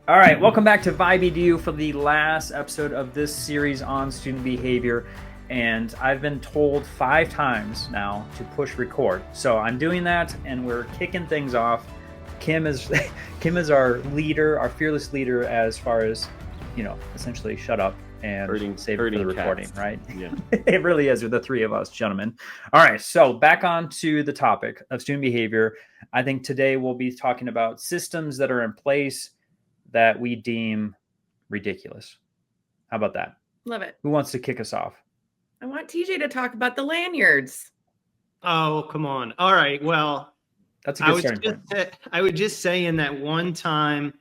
All right, welcome back to VIBE Edu for the last episode of this series on student behavior. And I've been told 5 times now to push record. So I'm doing that, and we're kicking things off. Kim is our leader, our fearless leader, as far as, essentially shut up and save it for the recording, right? Yeah. It really is with the 3 of us, gentlemen. All right, so back on to the topic of student behavior. I think today we'll be talking about systems that are in place that we deem ridiculous. How about that? Love it. Who wants to kick us off? I want TJ to talk about the lanyards. Oh, come on. All right. Well, that's a good starting point. I would just say in that one time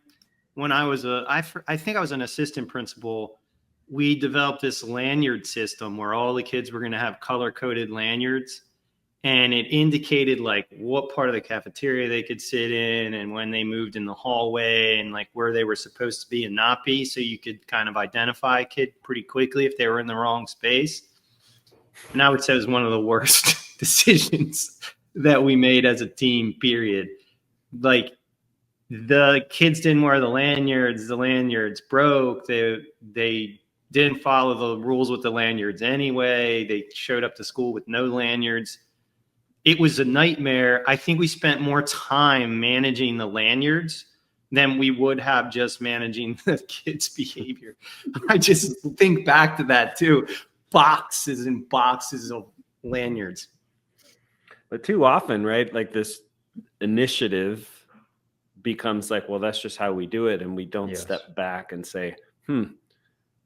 when I was I think I was an assistant principal, we developed this lanyard system where all the kids were going to have color-coded lanyards. And it indicated like what part of the cafeteria they could sit in and when they moved in the hallway and like where they were supposed to be and not be. So you could kind of identify a kid pretty quickly if they were in the wrong space. And I would say it was one of the worst decisions that we made as a team, period. Like the kids didn't wear the lanyards broke. They didn't follow the rules with the lanyards anyway. They showed up to school with no lanyards. It was a nightmare. I think we spent more time managing the lanyards than we would have just managing the kids' behavior. I just think back to that too. Boxes and boxes of lanyards. But too often, right? Like this initiative becomes like, well, that's just how we do it. And we don't step back and say,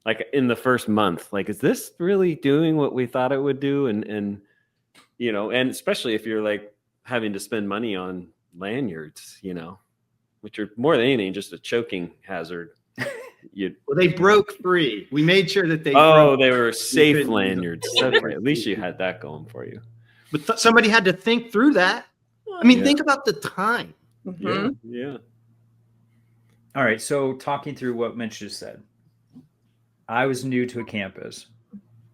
like in the first month, like, is this really doing what we thought it would do? And especially if you're like having to spend money on lanyards, which are more than anything just a choking hazard. Well, they broke free. We made sure that they were safe lanyards. That's right. At least you had that going for you. But somebody had to think through that. I mean, think about the time. Mm-hmm. Yeah. All right. So talking through what Mitch just said, I was new to a campus,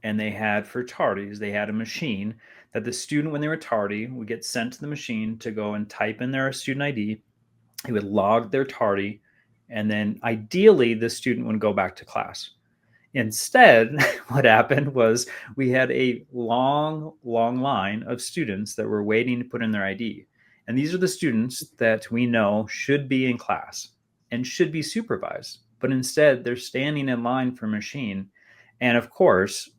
and they had for tardies, they had a machine that the student, when they were tardy, would get sent to the machine to go and type in their student ID. He would log their tardy, and then ideally the student would go back to class. Instead, what happened was we had a long line of students that were waiting to put in their ID. And these are the students that we know should be in class and should be supervised. But instead, they're standing in line for a machine. And of course,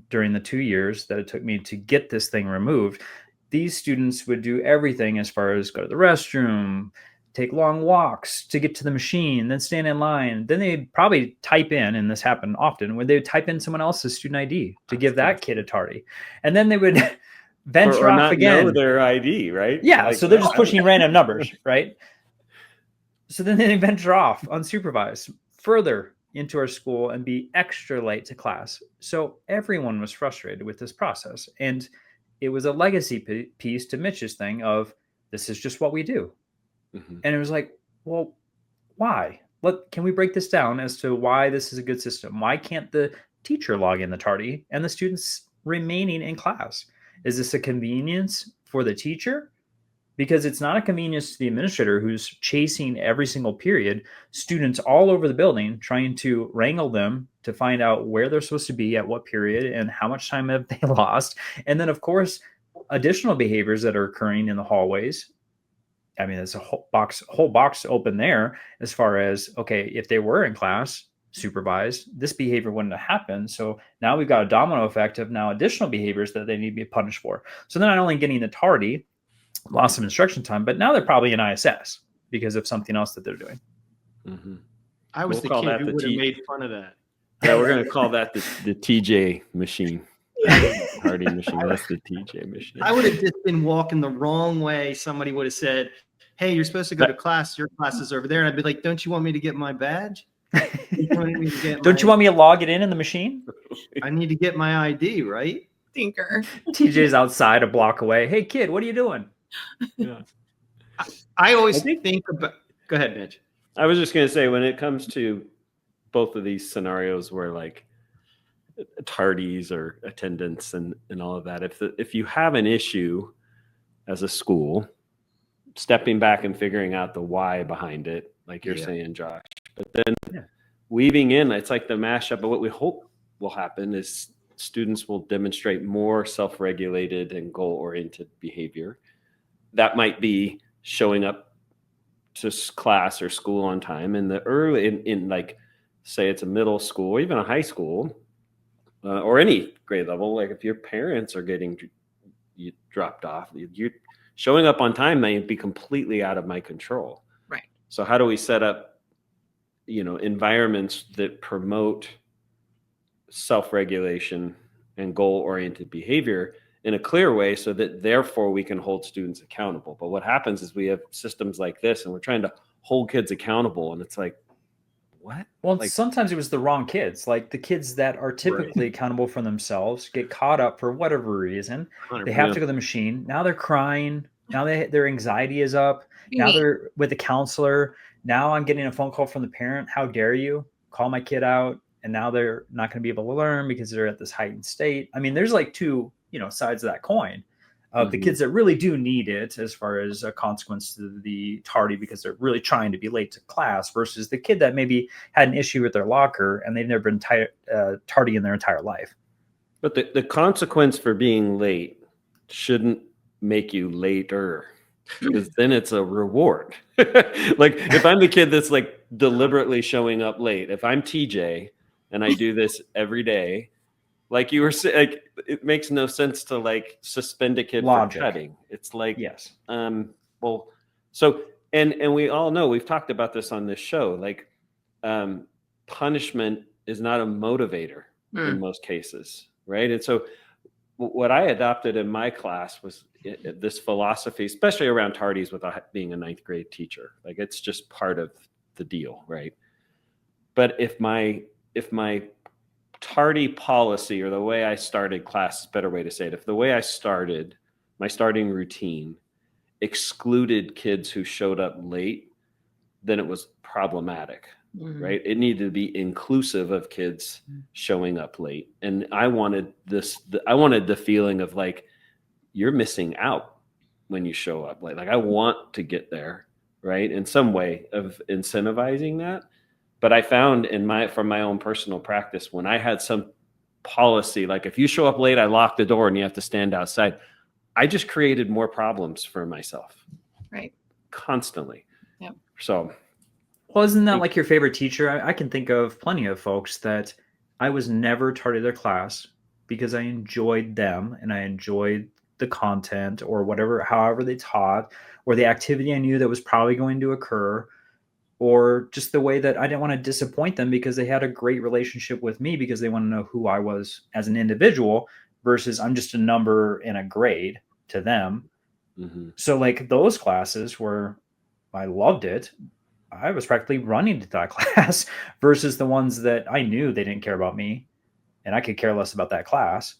during the 2 years that it took me to get this thing removed, these students would do everything as far as go to the restroom, take long walks to get to the machine, then stand in line. Then they'd probably type in, and this happened often, where they would type in someone else's student ID to give that kid a tardy. And then they would venture off again. Know their ID, right? Yeah, so they're just pushing random numbers, right? So then they venture off unsupervised further into our school and be extra late to class. So everyone was frustrated with this process. And it was a legacy piece to Mitch's thing of, this is just what we do. Mm-hmm. And it was like, well, why? Can we break this down as to why this is a good system? Why can't the teacher log in the tardy and the students remaining in class? Is this a convenience for the teacher? Because it's not a convenience to the administrator who's chasing every single period, students all over the building, trying to wrangle them to find out where they're supposed to be at what period and how much time have they lost. And then, of course, additional behaviors that are occurring in the hallways. I mean, there's a whole box open there as far as, okay, if they were in class, supervised, this behavior wouldn't have happened. So now we've got a domino effect of now additional behaviors that they need to be punished for. So they're not only getting the tardy, loss of instruction time, but now they're probably in ISS because of something else that they're doing. Mm-hmm. I was the kid who would have made fun of that. Yeah, we're going to call that the TJ machine. Tardy machine. That's the TJ machine. I would have just been walking the wrong way. Somebody would have said, hey, you're supposed to go to class. Your class is over there. And I'd be like, don't you want me to get my badge? Don't you want me to log it in the machine? I need to get my ID, right? Tinker. TJ's outside a block away. Hey, kid, what are you doing? Yeah. I always think about. Go ahead, Mitch. I was just going to say, when it comes to both of these scenarios where like tardies or attendance and all of that, if you have an issue as a school, stepping back and figuring out the why behind it, like you're saying, Josh, But then weaving in, it's like the mashup of what we hope will happen is students will demonstrate more self-regulated and goal-oriented behavior. That might be showing up to class or school on time in the early, in like, say it's a middle school, or even a high school, or any grade level. Like if your parents are getting you dropped off, you're showing up on time may be completely out of my control. Right. So how do we set up, environments that promote self-regulation and goal-oriented behavior in a clear way so that therefore we can hold students accountable? But what happens is we have systems like this and we're trying to hold kids accountable, and it's like, what? Well, Like, sometimes it was the wrong kids. Like the kids that are typically accountable for themselves get caught up for whatever reason. They have to go to the machine. Now they're crying. Now their anxiety is up. Now they're with the counselor. Now I'm getting a phone call from the parent. How dare you call my kid out? And now they're not going to be able to learn because they're at this heightened state. I mean, there's like two, sides of that coin. The kids that really do need it as far as a consequence to the tardy because they're really trying to be late to class versus the kid that maybe had an issue with their locker and they've never been tardy in their entire life. But the consequence for being late shouldn't make you later, because then it's a reward. Like if I'm the kid that's like deliberately showing up late, if I'm TJ and I do this every day, like you were saying, like it makes no sense to like suspend a kid for cutting. It's like, yes. Well, so, and we all know, we've talked about this on this show, like punishment is not a motivator in most cases. Right. And so what I adopted in my class was this philosophy, especially around tardies with being a 9th grade teacher. Like it's just part of the deal. Right. But if my tardy policy, or the way I started class, is a better way to say it, if the way I started my starting routine excluded kids who showed up late, then it was problematic. Right? It needed to be inclusive of kids showing up late. And I wanted the feeling of like, you're missing out when you show up late. Like I want to get there, right? In some way of incentivizing that. But I found from my own personal practice, when I had some policy, like if you show up late, I lock the door and you have to stand outside, I just created more problems for myself. Right. Constantly. Yep. So. Well, isn't that like your favorite teacher? I can think of plenty of folks that I was never tardy their class because I enjoyed them and I enjoyed the content or whatever, however they taught, or the activity I knew that was probably going to occur, or just the way that I didn't want to disappoint them because they had a great relationship with me because they want to know who I was as an individual versus I'm just a number in a grade to them. So like those classes where I loved it, I was practically running to that class versus the ones that I knew they didn't care about me and I could care less about that class.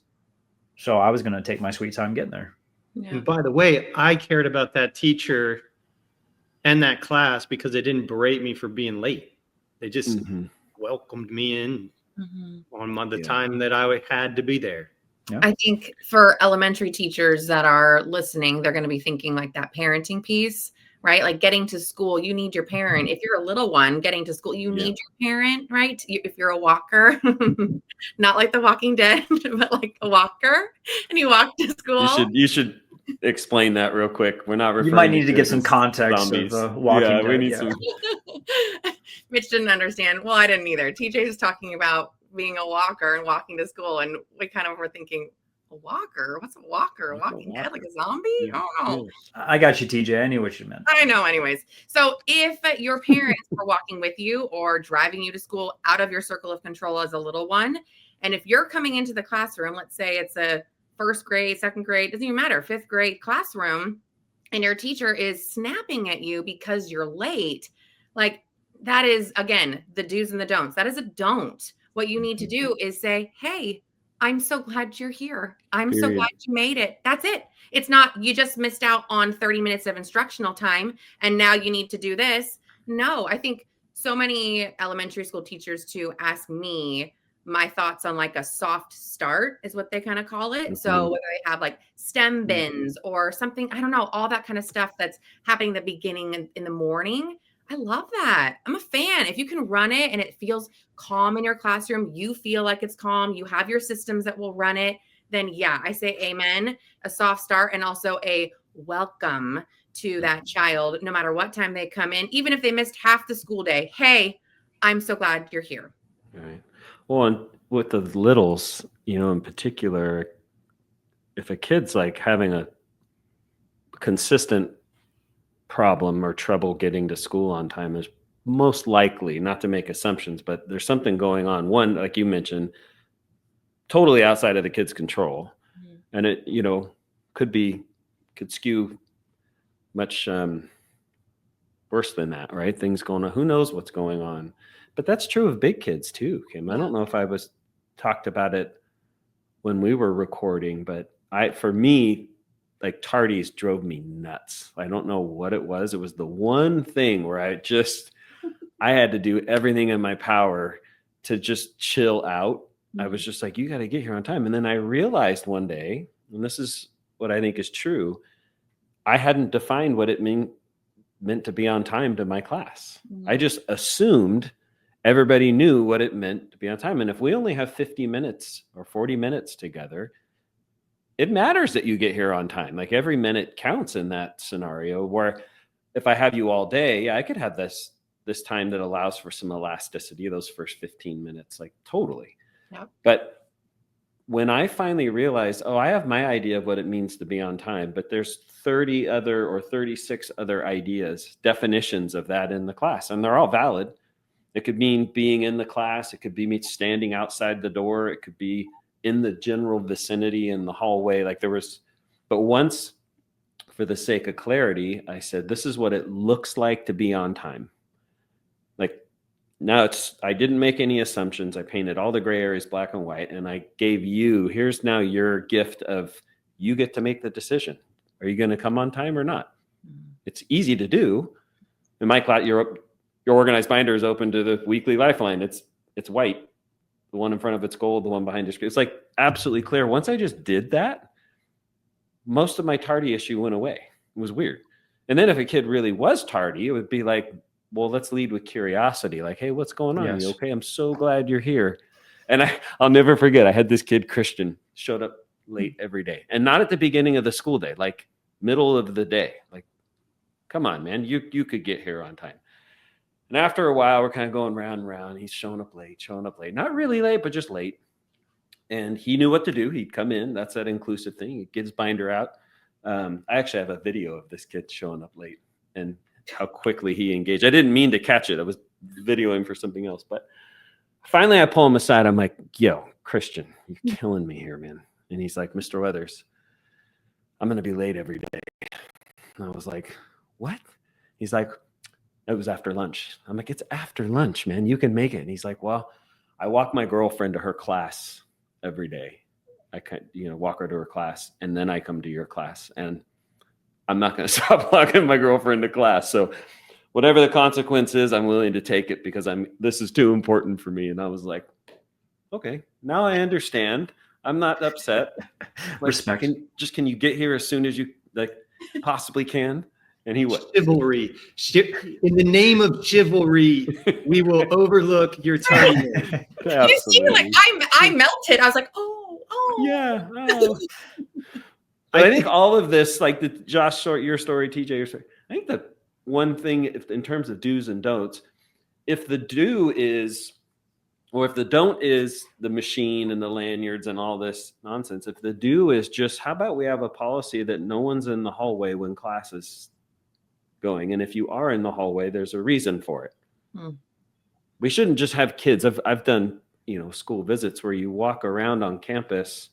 So I was going to take my sweet time getting there. Yeah. And by the way, I cared about that teacher and that class because they didn't berate me for being late. They just welcomed me in on the time that I had to be there. Yeah. I think for elementary teachers that are listening, they're going to be thinking like that parenting piece, right? Like getting to school, you need your parent. If you're a little one getting to school, you need your parent, right? If you're a walker, not like the Walking Dead, but like a walker, and you walk to school. You should explain that real quick. We're not referring. You might need to get some context zombies. of Walking Dead. We need some. Mitch didn't understand. Well, I didn't either. TJ is talking about being a walker and walking to school, and we kind of were thinking, a walker? What's a walker? A Walking Dead, like a zombie? I don't know. I got you, TJ. I knew what you meant. I know. Anyways, so if your parents were walking with you or driving you to school out of your circle of control as a little one, and if you're coming into the classroom, let's say it's a 1st grade, 2nd grade, doesn't even matter, 5th grade classroom, and your teacher is snapping at you because you're late, like that is, again, the do's and the don'ts. That is a don't. What you need to do is say, hey, I'm so glad you're here. I'm so glad you made it. That's it. It's not, you just missed out on 30 minutes of instructional time and now you need to do this. No, I think so many elementary school teachers to ask me my thoughts on like a soft start is what they kind of call it. So whether they have like STEM bins or something, I don't know, all that kind of stuff that's happening in the beginning in the morning. I love that. I'm a fan. If you can run it and it feels calm in your classroom, you feel like it's calm, you have your systems that will run it, then yeah, I say amen. A soft start and also a welcome to that child, no matter what time they come in, even if they missed half the school day. Hey, I'm so glad you're here. Right. Well, and with the littles, you know, in particular, if a kid's like having a consistent problem or trouble getting to school on time, is most likely, not to make assumptions, but there's something going on. One, like you mentioned, totally outside of the kid's control. And it, you know, could skew much worse than that, right? Things going on. Who knows what's going on? But that's true of big kids too, Kim. I don't know if I was talked about it when we were recording, but for me, like tardies drove me nuts. I don't know what it was. It was the one thing where I had to do everything in my power to just chill out. I was just like, you got to get here on time. And then I realized one day, and this is what I think is true, I hadn't defined what it meant to be on time to my class. I just assumed everybody knew what it meant to be on time. And if we only have 50 minutes or 40 minutes together, it matters that you get here on time. Like every minute counts in that scenario, where if I have you all day, I could have this time that allows for some elasticity, those first 15 minutes, like totally. Yep. But when I finally realized, I have my idea of what it means to be on time, but there's 30 other or 36 other ideas, definitions of that in the class, and they're all valid. It could mean being in the class. It could be me standing outside the door. It could be in the general vicinity in the hallway. But once, for the sake of clarity, I said, this is what it looks like to be on time. Like now I didn't make any assumptions. I painted all the gray areas black and white, and I gave here's now your gift of, you get to make the decision. Are you going to come on time or not? It's easy to do. In my class, your organized binder is open to the weekly lifeline. It's white. The one in front of it's gold. The one behind it's like absolutely clear. Once I just did that, most of my tardy issue went away. It was weird. And then if a kid really was tardy, it would be like, well, let's lead with curiosity. Like, hey, what's going on? Yes. You okay? I'm so glad you're here. And I'll never forget, I had this kid, Christian, showed up late every day. And not at the beginning of the school day, like middle of the day. Like, come on, man, you could get here on time. And after a while, we're kind of going round and round. He's showing up late. Not really late, but just late. And he knew what to do. He'd come in. That's that inclusive thing. He gets binder out. I actually have a video of this kid showing up late and how quickly he engaged. I didn't mean to catch it. I was videoing for something else. But finally, I pull him aside. I'm like, yo, Christian, you're killing me here, man. And he's like, Mr. Weathers, I'm going to be late every day. And I was like, what? He's like, it was after lunch. I'm like, it's after lunch, man. You can make it. And he's like, well, I walk my girlfriend to her class every day. I can, walk her to her class, and then I come to your class, and I'm not going to stop walking my girlfriend to class. So whatever the consequence is, I'm willing to take it because this is too important for me. And I was like, okay, now I understand. I'm not upset. Like, Respect. Can you get here as soon as you possibly can? And he was. Chivalry. In the name of chivalry, we will overlook your tardiness. You see, like I melted. I was like, oh. Yeah. Oh. But I think all of this, like the Josh story, your story, TJ, your story. I think that one thing, in terms of do's and don'ts, if the do is, or if the don't is the machine and the lanyards and all this nonsense, if the do is just, how about we have a policy that no one's in the hallway when class is going, and if you are in the hallway, there's a reason for it. We shouldn't just have kids. I've done school visits where you walk around on campus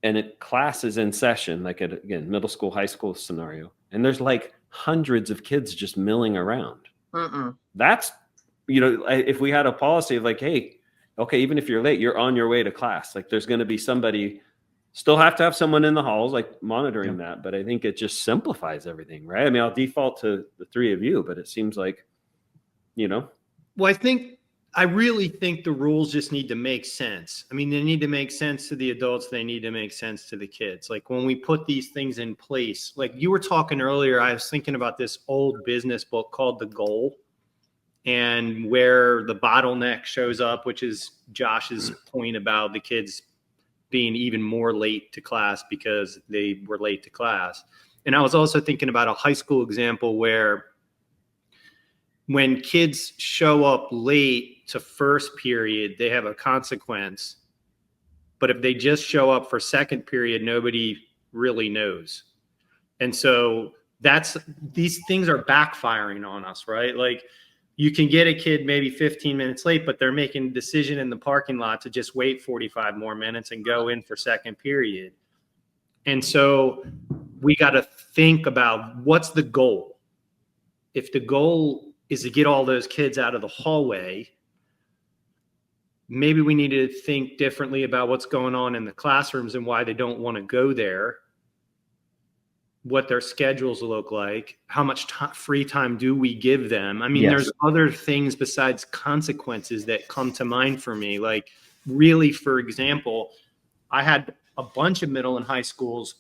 and class is in session, like again, middle school, high school scenario, and there's like hundreds of kids just milling around. That's if we had a policy of like, hey, okay, even if you're late, you're on your way to class. Like there's going to be somebody. Still have to have someone in the halls, like monitoring that. But I think it just simplifies everything, right? I mean, I'll default to the three of you, but it seems like, Well, I think I really think the rules just need to make sense. I mean, they need to make sense to the adults. They need to make sense to the kids. Like when we put these things in place, like you were talking earlier, I was thinking about this old business book called The Goal, and where the bottleneck shows up, which is Josh's point about the kids being even more late to class because they were late to class. And I was also thinking about a high school example where when kids show up late to first period, they have a consequence. But if they just show up for second period, nobody really knows. And so these things are backfiring on us, right? Like you can get a kid maybe 15 minutes late, but they're making a decision in the parking lot to just wait 45 more minutes and go in for second period. And so we got to think about what's the goal. If the goal is to get all those kids out of the hallway, maybe we need to think differently about what's going on in the classrooms and why they don't want to go there, what their schedules look like, how much free time do we give them? I mean, there's other things besides consequences that come to mind for me. Like really, for example, I had a bunch of middle and high schools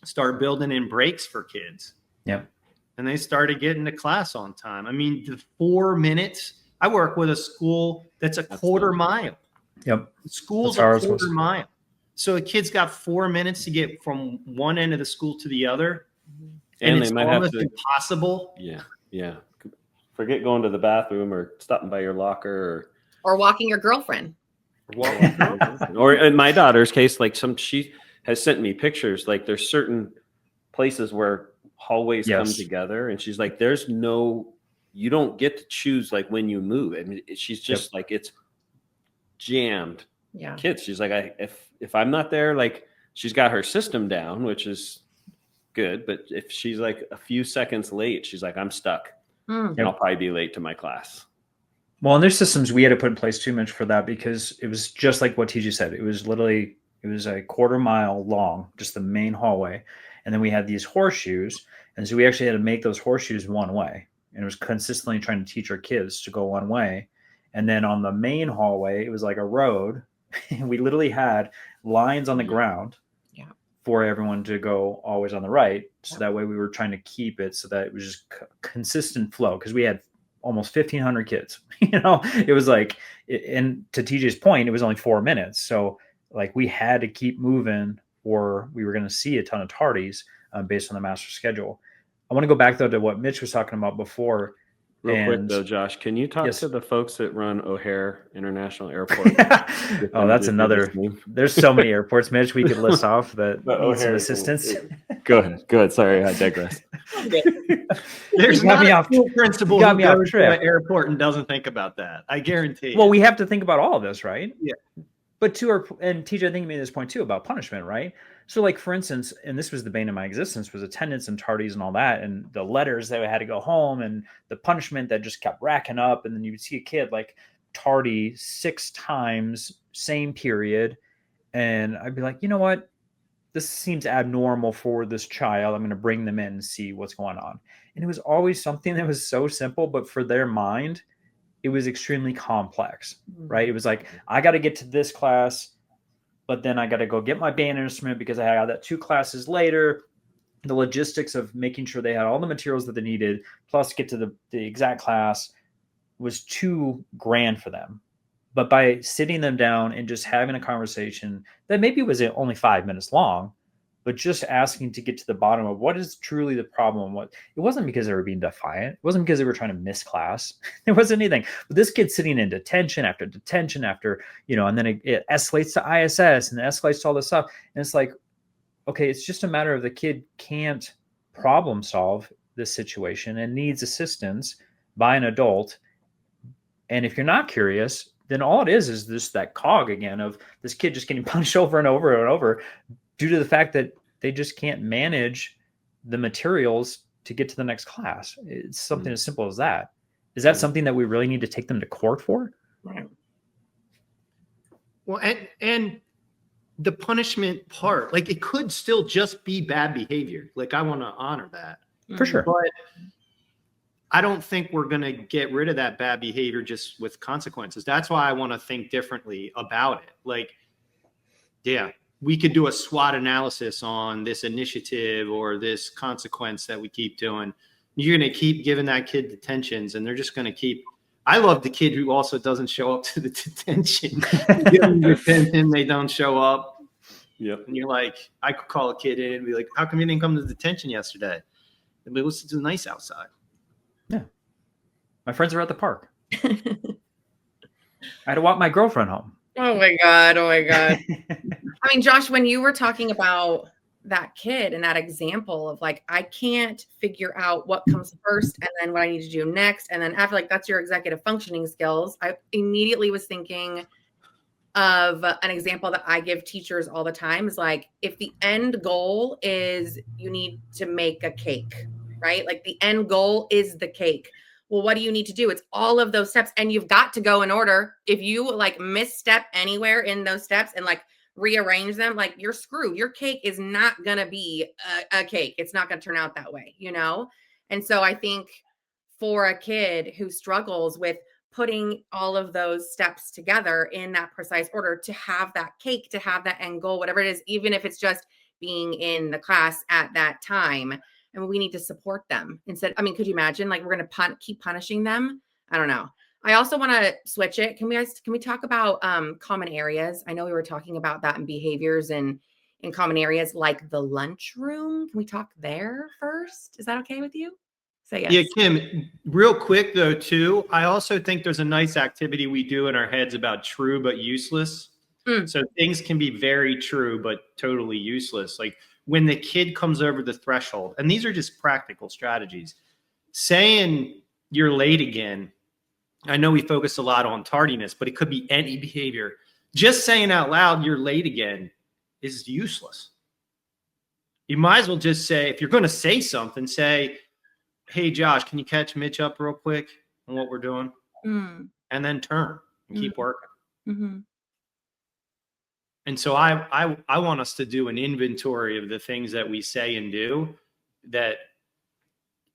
start building in breaks for kids. Yep. And they started getting to class on time. I mean, the 4 minutes, I work with a school that's a quarter mile. Yep. The school's a quarter mile. So a kid's got 4 minutes to get from one end of the school to the other. And it's almost impossible. Yeah. Yeah. Forget going to the bathroom or stopping by your locker or walking your girlfriend. Or in my daughter's case, like she has sent me pictures. Like there's certain places where hallways come together, and she's like, you don't get to choose like when you move. I mean, she's just like, it's jammed. Yeah. Kids. She's like, if I'm not there, like she's got her system down, which is good. But if she's like a few seconds late, she's like, I'm stuck. And I'll probably be late to my class. Well, and there's systems we had to put in place too, Mitch, for that, because it was just like what TJ said. It was a quarter mile long, just the main hallway. And then we had these horseshoes. And so we actually had to make those horseshoes one way. And it was consistently trying to teach our kids to go one way. And then on the main hallway, it was like a road. We literally had lines on the ground for everyone to go always on the right. So that way we were trying to keep it so that it was just consistent flow, because we had almost 1,500 kids. It was like, and to TJ's point, it was only 4 minutes. So like we had to keep moving, or we were going to see a ton of tardies based on the master schedule. I want to go back though to what Mitch was talking about before. Real quick though, Josh, can you talk to the folks that run O'Hare International Airport? Oh, that's another. There's so many airports, Mitch, we could list off that need some assistance. Go ahead. Sorry, I digress. There's not a school principal who goes to an airport and doesn't think about that. I guarantee. Well, we have to think about all of this, right? Yeah. But and TJ, I think you made this point too about punishment, right? So like, for instance, and this was the bane of my existence, was attendance and tardies and all that, and the letters that I had to go home, and the punishment that just kept racking up. And then you would see a kid like tardy 6 times, same period. And I'd be like, you know what? This seems abnormal for this child. I'm going to bring them in and see what's going on. And it was always something that was so simple, but for their mind, it was extremely complex, right? It was like, I got to get to this class, but then I got to go get my band instrument because I had that 2 classes later. The logistics of making sure they had all the materials that they needed, plus get to the exact class, was too grand for them. But by sitting them down and just having a conversation that maybe was only 5 minutes long, but just asking to get to the bottom of what is truly the problem. It wasn't because they were being defiant. It wasn't because they were trying to miss class. There wasn't anything. But this kid sitting in detention after, and then it escalates to ISS and it escalates to all this stuff. And it's like, okay, it's just a matter of the kid can't problem solve this situation and needs assistance by an adult. And if you're not curious, then all it is just that cog again of this kid just getting punished over and over and over, due to the fact that they just can't manage the materials to get to the next class. It's something as simple as that. Is that something that we really need to take them to court for? Right. Well, and the punishment part, like it could still just be bad behavior. Like I want to honor that. For sure. But I don't think we're going to get rid of that bad behavior just with consequences. That's why I want to think differently about it. Like, yeah, we could do a SWOT analysis on this initiative or this consequence that we keep doing. You're going to keep giving that kid detentions, and they're just going to keep. I love the kid who also doesn't show up to the detention. Give them detention, they don't show up. Yep. And you're like, I could call a kid in and be like, how come you didn't come to detention yesterday? And be, it's nice outside. Yeah. My friends are at the park. I had to walk my girlfriend home. Oh my God. Oh my God. I mean, Josh, when you were talking about that kid and that example of like, I can't figure out what comes first and then what I need to do next. And then after, like, that's your executive functioning skills. I immediately was thinking of an example that I give teachers all the time is like, if the end goal is you need to make a cake, right? Like the end goal is the cake. Well, what do you need to do? It's all of those steps, and you've got to go in order. If you like misstep anywhere in those steps and like rearrange them, like you're screwed. Your cake is not going to be a cake. It's not going to turn out that way, you know? And so I think for a kid who struggles with putting all of those steps together in that precise order to have that cake, to have that end goal, whatever it is, even if it's just being in the class at that time. And we need to support them instead. I mean, could you imagine like we're going to keep punishing them? I don't know. I also want to switch it. Can we talk about common areas? I know we were talking about that in behaviors and in common areas like the lunchroom. Can we talk there first? Is that okay with you? Say yes. Yeah, Kim, real quick though, too, I also think there's a nice activity we do in our heads about true but useless. So things can be very true but totally useless. Like when the kid comes over the threshold, and these are just practical strategies, saying you're late again. I know we focus a lot on tardiness, but it could be any behavior. Just saying out loud, you're late again is useless. You might as well just say, if you're going to say something, say, hey, Josh, can you catch Mitch up real quick on what we're doing? And then turn and keep working. And so I want us to do an inventory of the things that we say and do that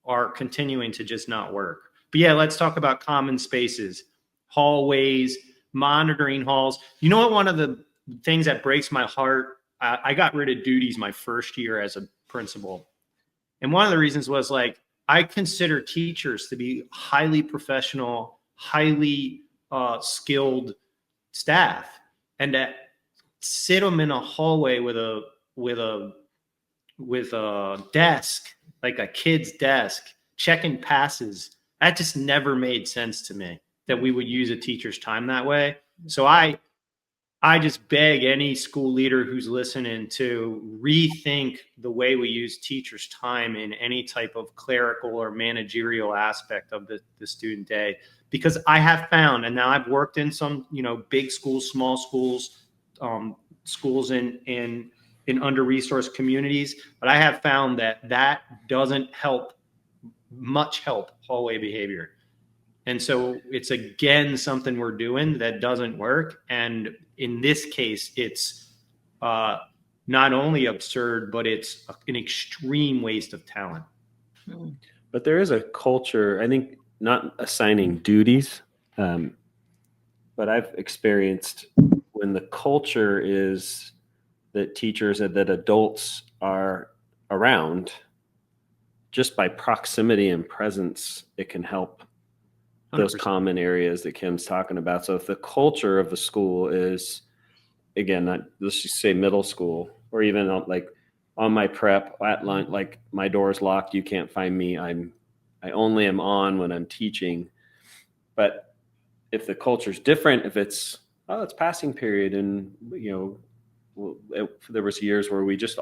are continuing to just not work. But yeah, let's talk about common spaces, hallways, monitoring halls. You know what? One of the things that breaks my heart, I got rid of duties my first year as a principal. And one of the reasons was like, I consider teachers to be highly professional, highly skilled staff, and that sit them in a hallway with a desk, like a kid's desk, checking passes. That just never made sense to me that we would use a teacher's time that way. So I just beg any school leader who's listening to rethink the way we use teachers' time in any type of clerical or managerial aspect of the student day. Because I have found, and now I've worked in some, big schools, small schools, schools in under-resourced communities, but I have found that doesn't help hallway behavior. And so it's again something we're doing that doesn't work. And in this case, it's not only absurd, but it's an extreme waste of talent. But there is a culture, I think, not assigning duties, but I've experienced when the culture is that teachers and that adults are around, just by proximity and presence, it can help those 100%. common areas that Kim's talking about. So if the culture of the school is, again, let's just say middle school, or even like on my prep at lunch, like my door is locked, you can't find me. I only am on when I'm teaching. But if the culture is different, if it's passing period, and there was years where we just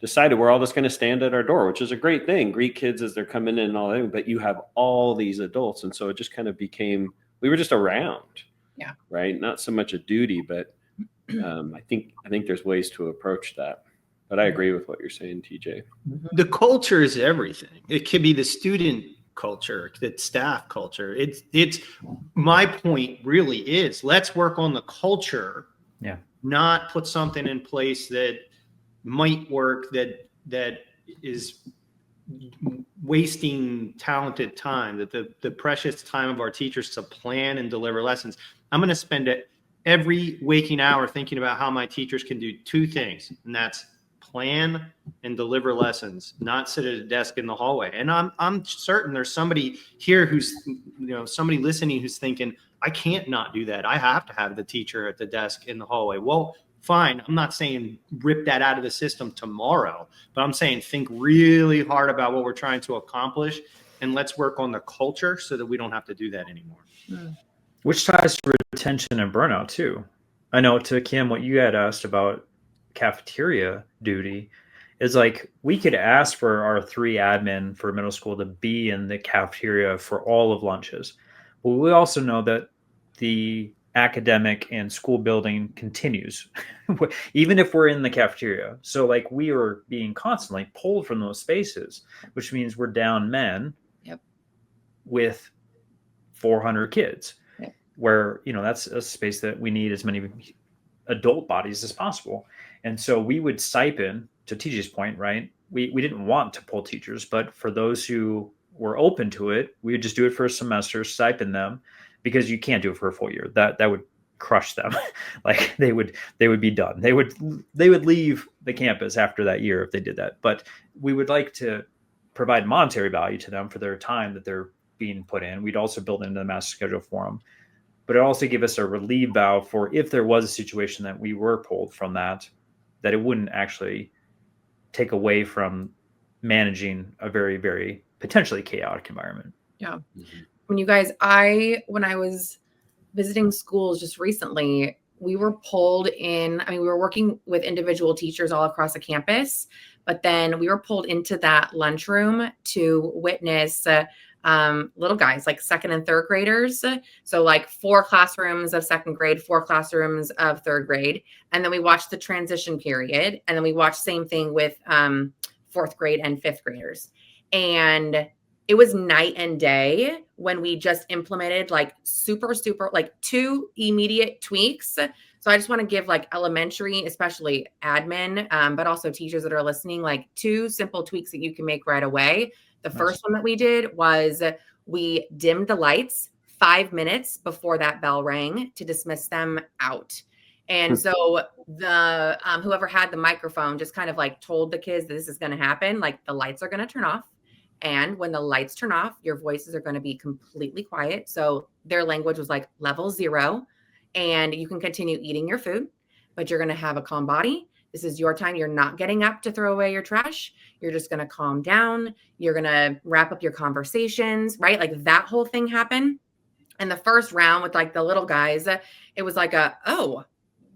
decided we're all just going to stand at our door, which is a great thing. Greet kids as they're coming in and all that, but you have all these adults. And so it just kind of became, we were just around. Yeah. Right. Not so much a duty, but I think there's ways to approach that. But I agree with what you're saying, TJ. The culture is everything. It could be the student culture, the staff culture. It's my point really is, let's work on the culture. Yeah. Not put something in place that might work that is wasting talented time, that the precious time of our teachers to plan and deliver lessons. I'm going to spend it every waking hour thinking about how my teachers can do two things, and that's plan and deliver lessons, not sit at a desk in the hallway. And I'm certain there's somebody here who's, somebody listening who's thinking, I can't not do that. I have to have the teacher at the desk in the hallway. Well, fine. I'm not saying rip that out of the system tomorrow, but I'm saying think really hard about what we're trying to accomplish, and let's work on the culture so that we don't have to do that anymore. Which ties to retention and burnout too. I know, to Kim, what you had asked about cafeteria duty is like, we could ask for our 3 admin for middle school to be in the cafeteria for all of lunches. But we also know that the academic and school building continues, even if we're in the cafeteria. So like, we are being constantly pulled from those spaces, which means we're down men with 400 kids, where, that's a space that we need as many adult bodies as possible. And so we would stipend, to TJ's point, right? We didn't want to pull teachers, but for those who were open to it, we would just do it for a semester, stipend them, because you can't do it for a full year. That would crush them. Like, they would be done. They would leave the campus after that year if they did that. But we would like to provide monetary value to them for their time that they're being put in. We'd also build into the master schedule for them. But it also give us a relief valve for if there was a situation that we were pulled from that it wouldn't actually take away from managing a very, very potentially chaotic environment. Yeah. When I was visiting schools just recently, we were pulled in. I mean, we were working with individual teachers all across the campus, but then we were pulled into that lunchroom to witness little guys, like 2nd and 3rd graders. So like 4 classrooms of 2nd grade, 4 classrooms of 3rd grade. And then we watched the transition period. And then we watched same thing with 4th grade and 5th graders. And it was night and day when we just implemented like super, like 2 immediate tweaks. So I just want to give like elementary, especially admin, but also teachers that are listening, like 2 simple tweaks that you can make right away. The first one that we did was we dimmed the lights 5 minutes before that bell rang to dismiss them out. And so the whoever had the microphone just kind of like told the kids that this is going to happen. Like, the lights are going to turn off. And when the lights turn off, your voices are going to be completely quiet. So their language was like level 0. And you can continue eating your food, but you're going to have a calm body. This is your time. You're not getting up to throw away your trash. You're just going to calm down. You're going to wrap up your conversations, right? Like, that whole thing happened. And the first round with like the little guys, it was like oh,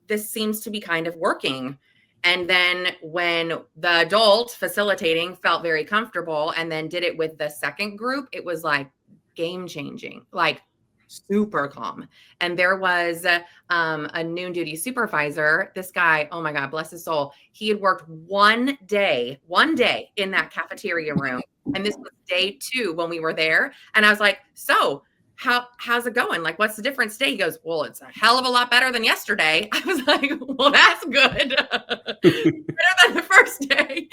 this seems to be kind of working. And then when the adult facilitating felt very comfortable and then did it with the second group, it was like game changing, like super calm. And there was a noon duty supervisor. This guy, oh my God, bless his soul. He had worked one day in that cafeteria room. And this was day 2 when we were there. And I was like, so how's it going? Like, what's the difference today? He goes, well, it's a hell of a lot better than yesterday. I was like, well, that's good. Better than the first day.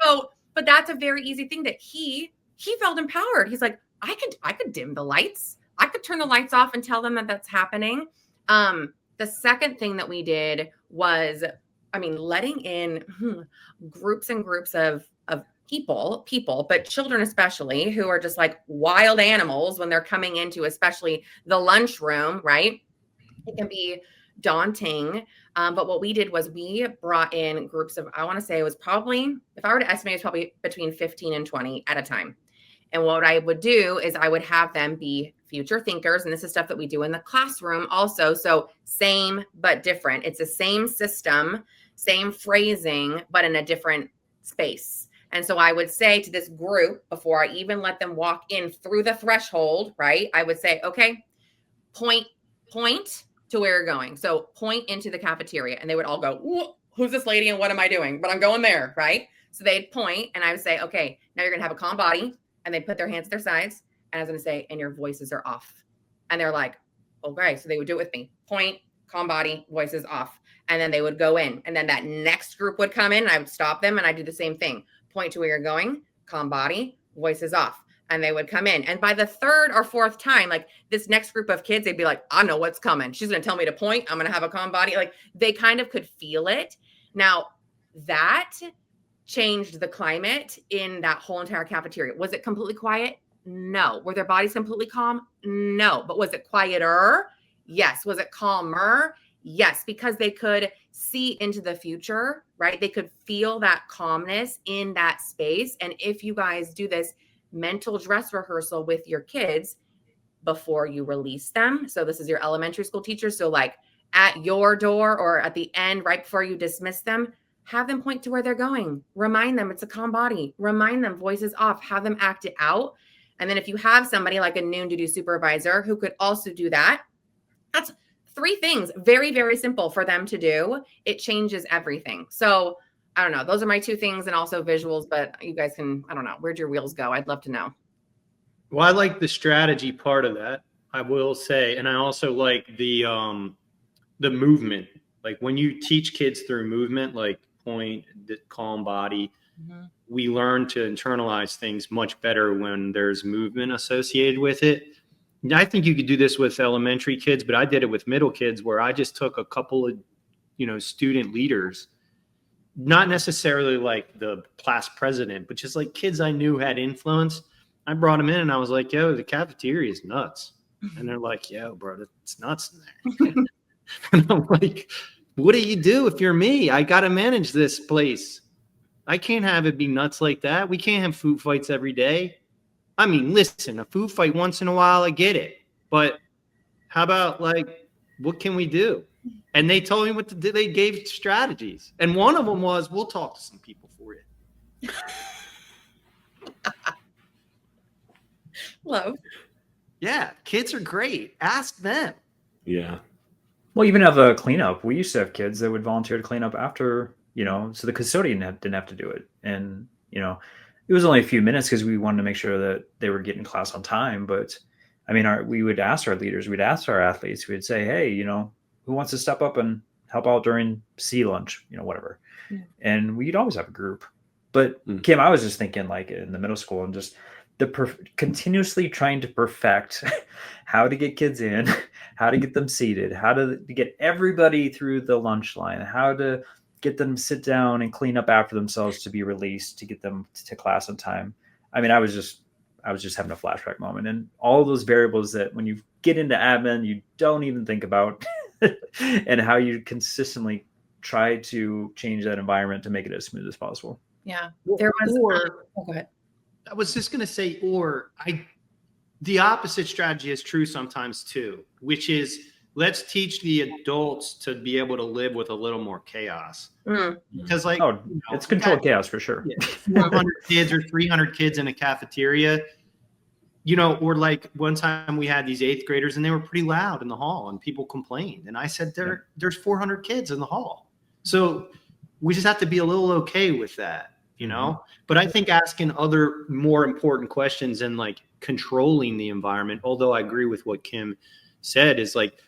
So, but that's a very easy thing that he felt empowered. He's like, I could dim the lights. I could turn the lights off and tell them that that's happening. The second thing that we did was, letting in groups and groups of people, but children especially, who are just like wild animals when they're coming into especially the lunchroom, right? It can be daunting. But what we did was we brought in groups of, I want to say it was probably, if I were to estimate, it's probably between 15 and 20 at a time. And what I would do is I would have them be future thinkers. And this is stuff that we do in the classroom also. So same, but different. It's the same system, same phrasing, but in a different space. And so I would say to this group, before I even let them walk in through the threshold, right? I would say, okay, point to where you're going. So point into the cafeteria. And they would all go, who's this lady and what am I doing? But I'm going there, right? So they'd point and I would say, okay, now you're going to have a calm body. And they'd put their hands at their sides. And I was going to say, and your voices are off. And they're like, okay. So they would do it with me. Point, calm body, voices off. And then they would go in. And then that next group would come in and I would stop them and I'd do the same thing. Point to where you're going, calm body, voices off. And they would come in. And by the third or fourth time, like this next group of kids, they'd be like, I know what's coming. She's going to tell me to point. I'm going to have a calm body. Like they kind of could feel it. Now that changed the climate in that whole entire cafeteria. Was it completely quiet? No. Were their bodies completely calm? No. But was it quieter? Yes. Was it calmer? Yes. Because they could see into the future, right? They could feel that calmness in that space. And if you guys do this mental dress rehearsal with your kids before you release them. So this is your elementary school teacher. So like at your door or at the end, right before you dismiss them, have them point to where they're going. Remind them it's a calm body. Remind them voices off. Have them act it out. And then if you have somebody like a noon to do supervisor who could also do that, that's 3 things. Very, very simple for them to do. It changes everything. So I don't know. Those are my 2 things and also visuals, but you guys can, I don't know. Where'd your wheels go? I'd love to know. Well, I like the strategy part of that, I will say. And I also like the movement. Like when you teach kids through movement, like point, the calm body, we learn to internalize things much better when there's movement associated with it. And I think you could do this with elementary kids, but I did it with middle kids where I just took a couple of, student leaders, not necessarily like the class president, but just like kids I knew had influence. I brought them in and I was like, yo, the cafeteria is nuts. And they're like, yo, bro, it's nuts in there. And I'm like, what do you do if you're me? I got to manage this place. I can't have it be nuts like that. We can't have food fights every day. I mean, listen, a food fight once in a while, I get it. But how about like, what can we do? And they told me what to do. They gave strategies. And one of them was, we'll talk to some people for you. Love. Yeah, kids are great. Ask them. Yeah. Well, even have a cleanup. We used to have kids that would volunteer to clean up after, so the custodian didn't have to do it. And, it was only a few minutes because we wanted to make sure that they were getting class on time. But I mean, we would ask our leaders, we'd ask our athletes, we'd say, hey, who wants to step up and help out during sea lunch, whatever. Yeah. And we'd always have a group. But Kim, I was just thinking like in the middle school and just continuously trying to perfect how to get kids in, how to get them seated, how to get everybody through the lunch line, how to get them to sit down and clean up after themselves to be released, to get them to class on time. I mean, I was just having a flashback moment, and all those variables that when you get into admin, you don't even think about and how you consistently try to change that environment to make it as smooth as possible. Yeah. There was, go ahead. I was just going to say, the opposite strategy is true sometimes too, which is let's teach the adults to be able to live with a little more chaos. Because it's controlled chaos for sure. 400 kids or 300 kids in a cafeteria, or like one time we had these 8th graders and they were pretty loud in the hall and people complained. And I said, there's 400 kids in the hall. So we just have to be a little okay with that. But I think asking other more important questions and like controlling the environment, although I agree with what Kim said, is like,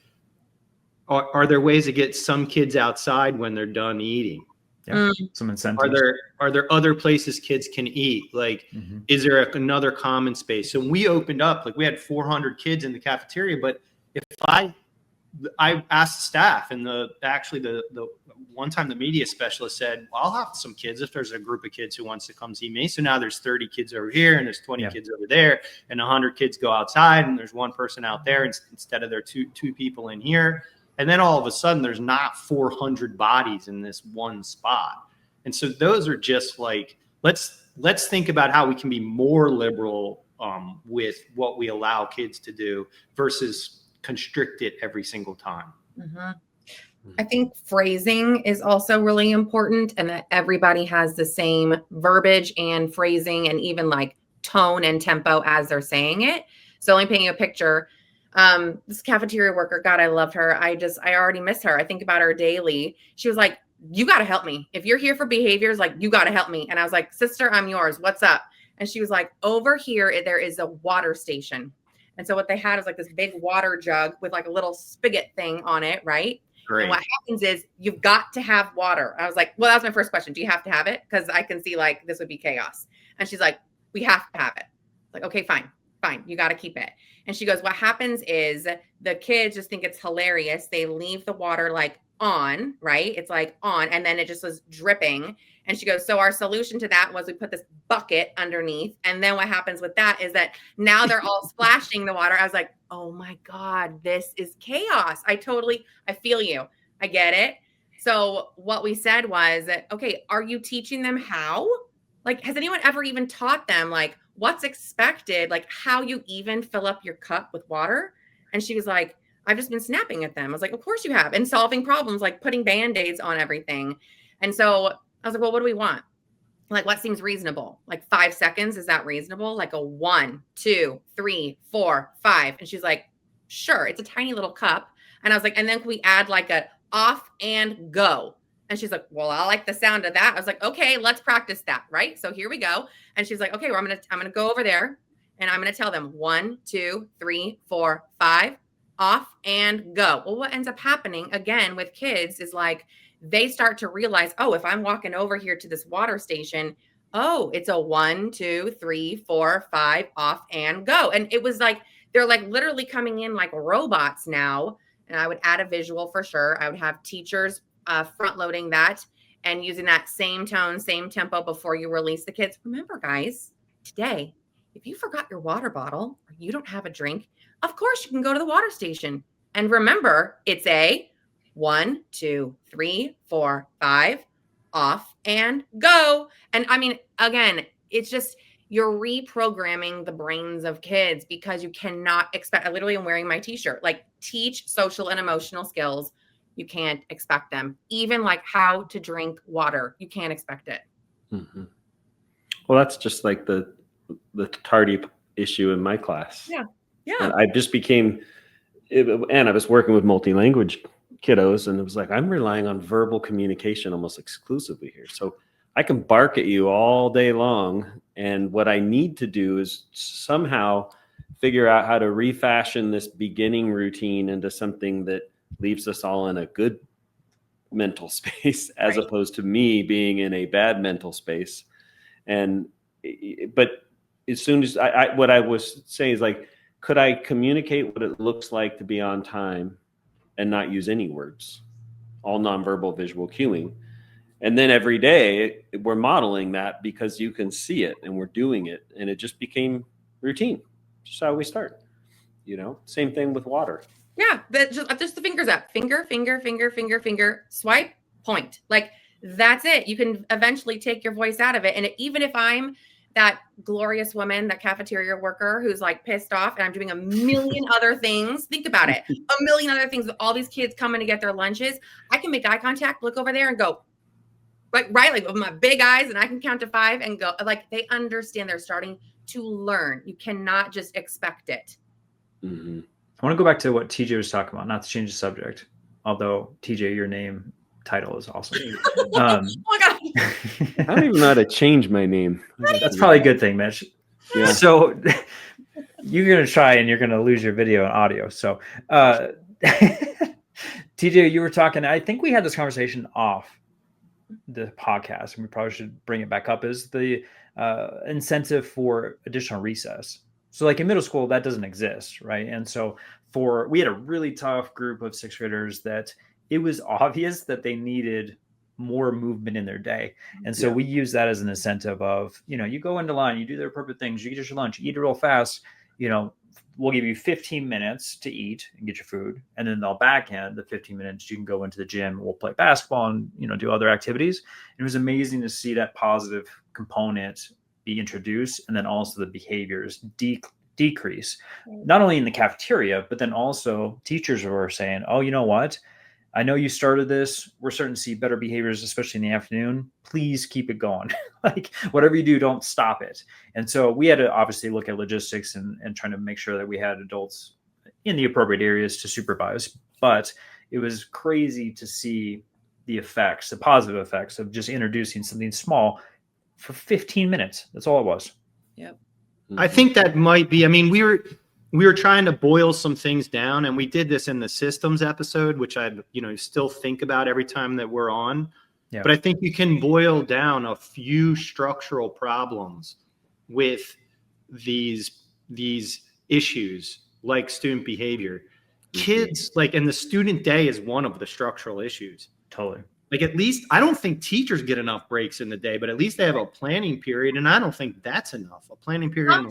are there ways to get some kids outside when they're done eating? Yeah, some incentives. Are there other places kids can eat? Like, is there another common space? So we opened up, like we had 400 kids in the cafeteria, but if I asked staff, and the one time the media specialist said, well, I'll have some kids if there's a group of kids who wants to come see me. So now there's 30 kids over here and there's 20 kids over there, and 100 kids go outside and there's one person out there instead of there two people in here. And then all of a sudden there's not 400 bodies in this one spot. And so those are just like, let's think about how we can be more liberal with what we allow kids to do versus constrict it every single time. I think phrasing is also really important, and that everybody has the same verbiage and phrasing and even like tone and tempo as they're saying it. So let me paint you a picture. This cafeteria worker, God, I loved her. I already miss her. I think about her daily. She was like, you got to help me. If you're here for behaviors, like you got to help me. And I was like, sister, I'm yours. What's up? And she was like, over here, there is a water station. And so what they had is like this big water jug with like a little spigot thing on it. Right. Great. And what happens is you've got to have water. I was like, well, that was my first question. Do you have to have it? Because I can see like this would be chaos. And she's like, We have to have it. Like, okay, fine. You got to keep it. And she goes, what happens is the kids just think it's hilarious. They leave the water like on, right? It's like on, and then it just was dripping. And she goes, so our solution to that was we put this bucket underneath. And then what happens with that is that now they're all splashing the water. I was like, oh my God, this is chaos. I feel you. I get it. So what we said was, okay, are you teaching them how? Like, has anyone ever even taught them like what's expected, like how you even fill up your cup with water? And she was like, I've just been snapping at them. I was like, of course you have. And solving problems, like putting Band-Aids on everything. And so I was like, well, what do we want? Like, what seems reasonable? Like 5 seconds. Is that reasonable? Like a 1, 2, 3, 4, 5. And she's like, sure. It's a tiny little cup. And I was like, and then can we add like a off and go? And she's like, well, I like the sound of that. I was like, okay, let's practice that. Right. So here we go. And she's like, okay, well, I'm going to go over there and I'm going to tell them 1, 2, 3, 4, 5, off and go. Well, what ends up happening again with kids is like, they start to realize, oh, if I'm walking over here to this water station, oh, it's a 1, 2, 3, 4, 5, off and go. And it was like, they're like literally coming in like robots now. And I would add a visual for sure. I would have teachers front loading that and using that same tone, same tempo before you release the kids. Remember, guys, today, if you forgot your water bottle or you don't have a drink, of course you can go to the water station. And remember, it's a 1, 2, 3, 4, 5, off and go. And I mean, again, it's just, you're reprogramming the brains of kids because you cannot expect, I literally am wearing my t-shirt, like teach social and emotional skills. You can't expect them. Even like how to drink water. You can't expect it. Mm-hmm. Well, that's just like the tardy issue in my class. Yeah. Yeah. And I just became, and I was working with multi-language kiddos, and it was like, I'm relying on verbal communication almost exclusively here. So I can bark at you all day long. And what I need to do is somehow figure out how to refashion this beginning routine into something that leaves us all in a good mental space, as Right. opposed to me being in a bad mental space. And, but as soon as what I was saying is like, could I communicate what it looks like to be on time and not use any words, all nonverbal visual cueing? And then every day we're modeling that because you can see it and we're doing it. And it just became routine. Just how we start, same thing with water. Yeah. Just the fingers up, finger, swipe, point. Like that's it. You can eventually take your voice out of it. And even if I'm that glorious woman, that cafeteria worker who's like pissed off and I'm doing a million other things. Think about it. A million other things with all these kids coming to get their lunches. I can make eye contact, look over there and go, like with my big eyes, and I can count to 5 and go. Like they understand, they're starting to learn. You cannot just expect it. Mm-hmm. I want to go back to what TJ was talking about, not to change the subject, although TJ, your name title is awesome. Oh my God. I don't even know how to change my name. That's probably a good thing, Mitch. Yeah. So you're going to try and you're going to lose your video and audio. So TJ, you were talking, I think we had this conversation off the podcast, and we probably should bring it back up, is the incentive for additional recess. So like in middle school, that doesn't exist, right? And so we had a really tough group of 6th graders that it was obvious that they needed more movement in their day. And so we use that as an incentive of, you go into line, you do the appropriate things, you get your lunch, eat it real fast, we'll give you 15 minutes to eat and get your food. And then they'll back end the 15 minutes, you can go into the gym, we'll play basketball and, do other activities. And it was amazing to see that positive component be introduced. And then also the behaviors decrease, not only in the cafeteria, but then also teachers were saying, oh, you know what? I know you started this. We're starting to see better behaviors, especially in the afternoon. Please keep it going. Like whatever you do, don't stop it. And so we had to obviously look at logistics and trying to make sure that we had adults in the appropriate areas to supervise. But it was crazy to see the positive effects of just introducing something small for 15 minutes. That's all it was. Yep. I think that might be, we were trying to boil some things down, and we did this in the systems episode, which I, still think about every time that we're on. Yeah. But I think you can boil down a few structural problems with these issues like student behavior. Kids, like, and the student day is one of the structural issues. Totally. Like, at least I don't think teachers get enough breaks in the day, but at least they have a planning period, and I don't think that's enough. A planning period.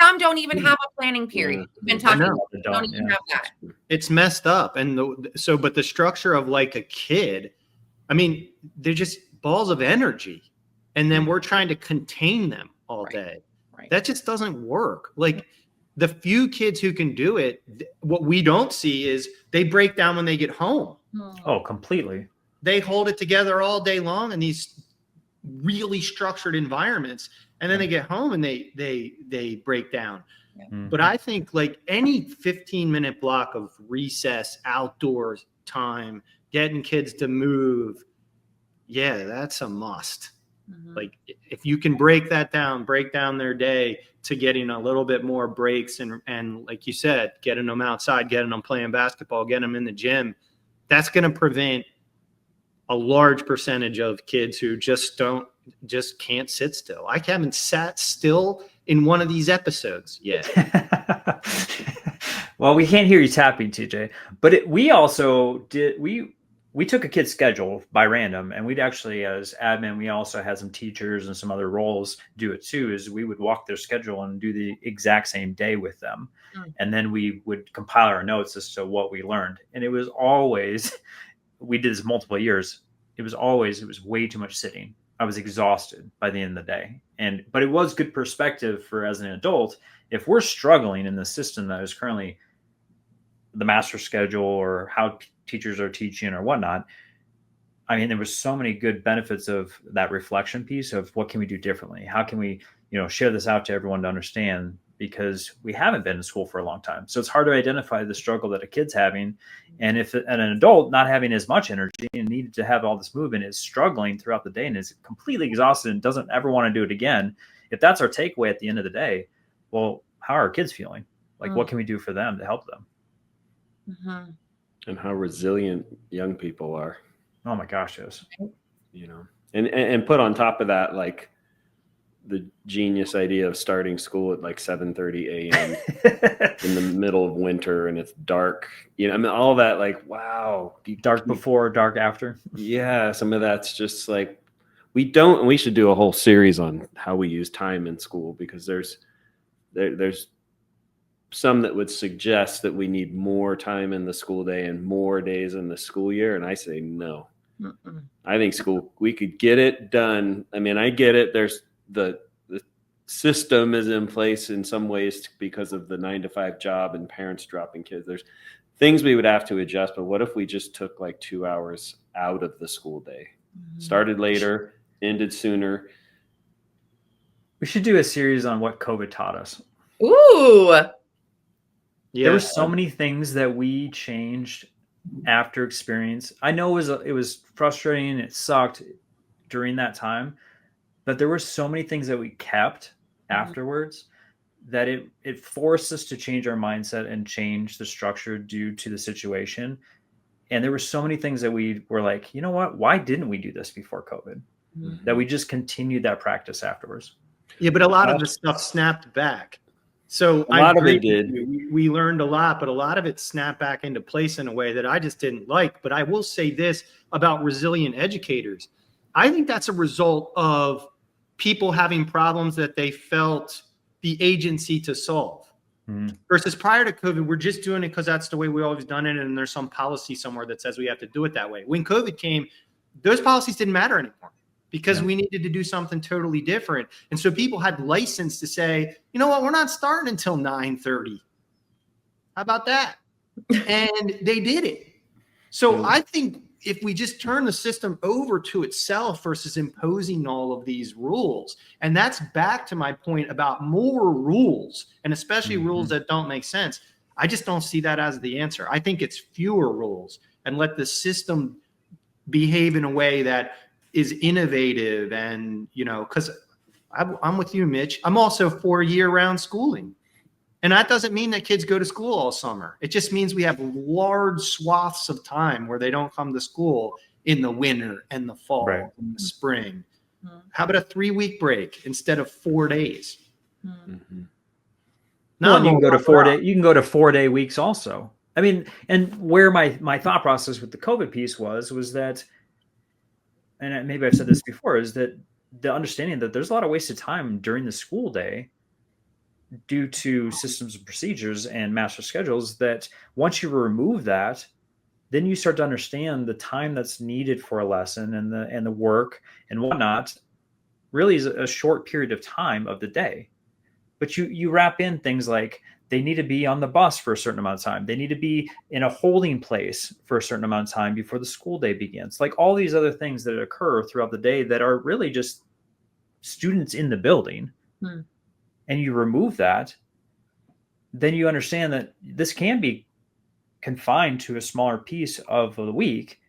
Some don't even have a planning period. We've been talking about don't even have that. It's messed up. And but the structure of like a kid, I mean, they're just balls of energy, and then we're trying to contain them all day. Right. That just doesn't work. Like, the few kids who can do it, what we don't see is they break down when they get home. Oh, completely. They hold it together all day long in these really structured environments, and then they get home and they break down. But I think, like, any 15-minute block of recess, outdoors time, getting kids to move, that's a must. Like, if you can break down their day to getting a little bit more breaks, and like you said, getting them outside, getting them playing basketball, getting them in the gym, that's going to prevent a large percentage of kids who just can't sit still. I haven't sat still in one of these episodes yet. Well, we can't hear you tapping, TJ, but we also did, we took a kid's schedule by random, and we'd actually, as admin, we also had some teachers and some other roles do it too, is we would walk their schedule and do the exact same day with them. And then we would compile our notes as to what we learned. And it was always, we did this multiple years. It was way too much sitting. I was exhausted by the end of the day. But it was good perspective for, as an adult, if we're struggling in the system that is currently the master schedule or how teachers are teaching or whatnot. I mean, there was so many good benefits of that reflection piece of what can we do differently? How can we, share this out to everyone to understand, because we haven't been in school for a long time. So it's hard to identify the struggle that a kid's having. And if an adult not having as much energy and needed to have all this movement is struggling throughout the day and is completely exhausted and doesn't ever want to do it again, if that's our takeaway at the end of the day, well, how are our kids feeling? Like, what can we do for them to help them? And how resilient young people are. Oh my gosh, yes. And put on top of that, like, the genius idea of starting school at like 7:30 a.m. in the middle of winter, and it's dark. I mean, all that, like, wow. Dark before, dark after. Yeah, some of that's just like, we should do a whole series on how we use time in school, because there's some that would suggest that we need more time in the school day and more days in the school year. And I say no. I think we could get it done. I mean, I get it. There's the system is in place in some ways because of the 9-to-5 job and parents dropping kids. There's things we would have to adjust. But what if we just took like 2 hours out of the school day, started later, ended sooner? We should do a series on what COVID taught us. Ooh. Yeah. There were so many things that we changed after experience. I know it was frustrating. It sucked during that time, but there were so many things that we kept afterwards that it forced us to change our mindset and change the structure due to the situation. And there were so many things that we were like, you know what? Why didn't we do this before COVID? That we just continued that practice afterwards. Yeah, but a lot of the stuff snapped back. So a lot of it did. We learned a lot, but a lot of it snapped back into place in a way that I just didn't like. But I will say this about resilient educators. I think that's a result of people having problems that they felt the agency to solve. Versus prior to COVID, we're just doing it because that's the way we always done it. And there's some policy somewhere that says we have to do it that way. When COVID came, those policies didn't matter anymore, because we needed to do something totally different. And so people had license to say, you know what, we're not starting until 9:30. How about that? And they did it. So I think if we just turn the system over to itself versus imposing all of these rules, and that's back to my point about more rules, and especially rules that don't make sense. I just don't see that as the answer. I think it's fewer rules and let the system behave in a way that is innovative. And, because I'm with you, Mitch. I'm also for year-round schooling. And that doesn't mean that kids go to school all summer. It just means we have large swaths of time where they don't come to school in the winter and the fall and the spring. How about a 3-week break instead of 4 days? Mm-hmm. No, and you can go to 4-day. You can go to 4-day weeks also. I mean, and where my thought process with the COVID piece was that, and maybe I've said this before, is that the understanding that there's a lot of wasted time during the school day due to systems and procedures and master schedules, that once you remove that, then you start to understand the time that's needed for a lesson and the work and whatnot really is a short period of time of the day. But you wrap in things like they need to be on the bus for a certain amount of time. They need to be in a holding place for a certain amount of time before the school day begins. Like all these other things that occur throughout the day that are really just students in the building. And you remove that, then you understand that this can be confined to a smaller piece of the week.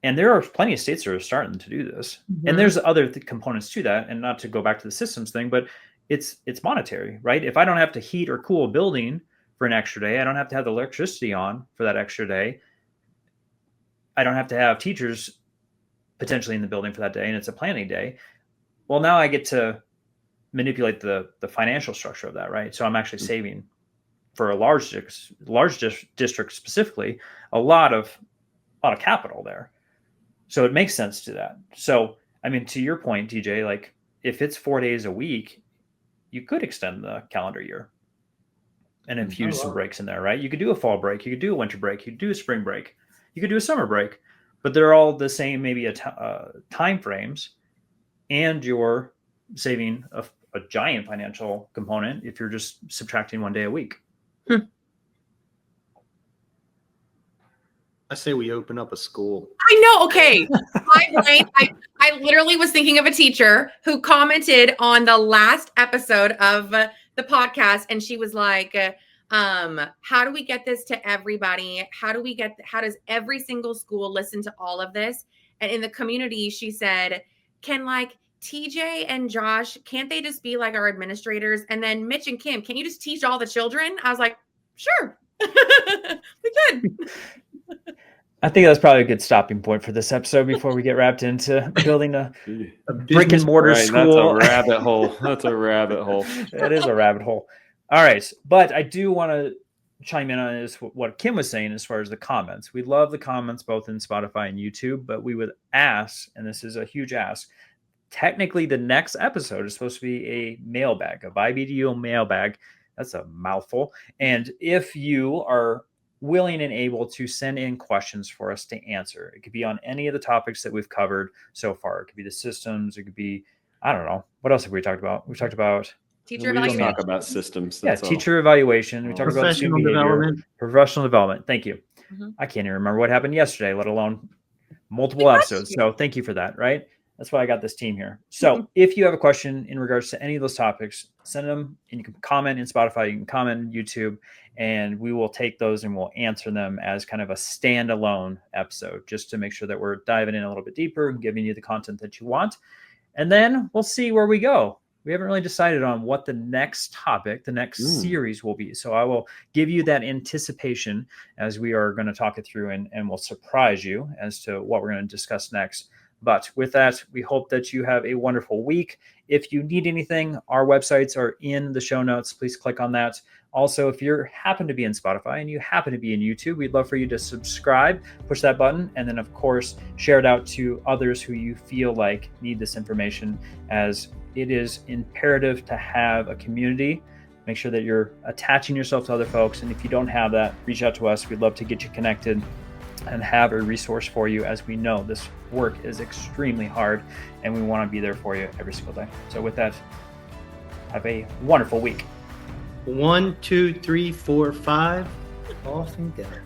And there are plenty of states that are starting to do this. And there's other components to that. And not to go back to the systems thing, but it's monetary, right? If I don't have to heat or cool a building for an extra day, I don't have to have the electricity on for that extra day. I don't have to have teachers potentially in the building for that day, and it's a planning day. Well, now I get to manipulate the financial structure of that, right? So I'm actually saving for a large district specifically a lot of capital there. So it makes sense to that. So I mean, to your point, TJ, like if it's 4 days a week, you could extend the calendar year and infuse some breaks in there, right? You could do a fall break, you could do a winter break, you could do a spring break, you could do a summer break, but they're all the same, maybe time frames, and you're saving a giant financial component if you're just subtracting 1 day a week. I say we open up a school. I know. Okay. My brain, I literally was thinking of a teacher who commented on the last episode of the podcast. And she was like, how do we get this to everybody? How does every single school listen to all of this? And in the community, she said, can like TJ and Josh, can't they just be like our administrators? And then Mitch and Kim, can you just teach all the children? I was like, sure. We could. I think that's probably a good stopping point for this episode before we get wrapped into building a brick and mortar school. That's a rabbit hole. That's a rabbit hole. It is a rabbit hole. All right. But I do want to chime in on is what Kim was saying as far as the comments. We love the comments both in Spotify and YouTube, but we would ask, and this is a huge ask, technically the next episode is supposed to be a mailbag, a VIBE Edu mailbag. That's a mouthful. And if you are willing and able to send in questions for us to answer, it could be on any of the topics that we've covered so far. It could be the systems. It could be, I don't know. What else have we talked about? We've talked about teacher evaluation. evaluation. Talk about systems. Teacher evaluation. We talked about student behavior, professional development. Thank you. I can't even remember what happened yesterday, let alone multiple episodes. So thank you for that, right? That's why I got this team here. So if you have a question in regards to any of those topics, send them, and you can comment in Spotify, you can comment in YouTube, and we will take those and we'll answer them as kind of a standalone episode, just to make sure that we're diving in a little bit deeper and giving you the content that you want. And then we'll see where we go. We haven't really decided on what the next topic, the next series will be. So I will give you that anticipation as we are going to talk it through, and we'll surprise you as to what we're going to discuss next. But with that, we hope that you have a wonderful week. If you need anything, our websites are in the show notes. Please click on that. Also, if you happen to be in Spotify and you happen to be in YouTube, we'd love for you to subscribe, push that button, and then, of course, share it out to others who you feel like need this information, as it is imperative to have a community. Make sure that you're attaching yourself to other folks. And if you don't have that, reach out to us. We'd love to get you connected and have a resource for you, as we know this work is extremely hard and we want to be there for you every single day. So with that, have a wonderful week. 1, 2, 3, 4, 5. All together.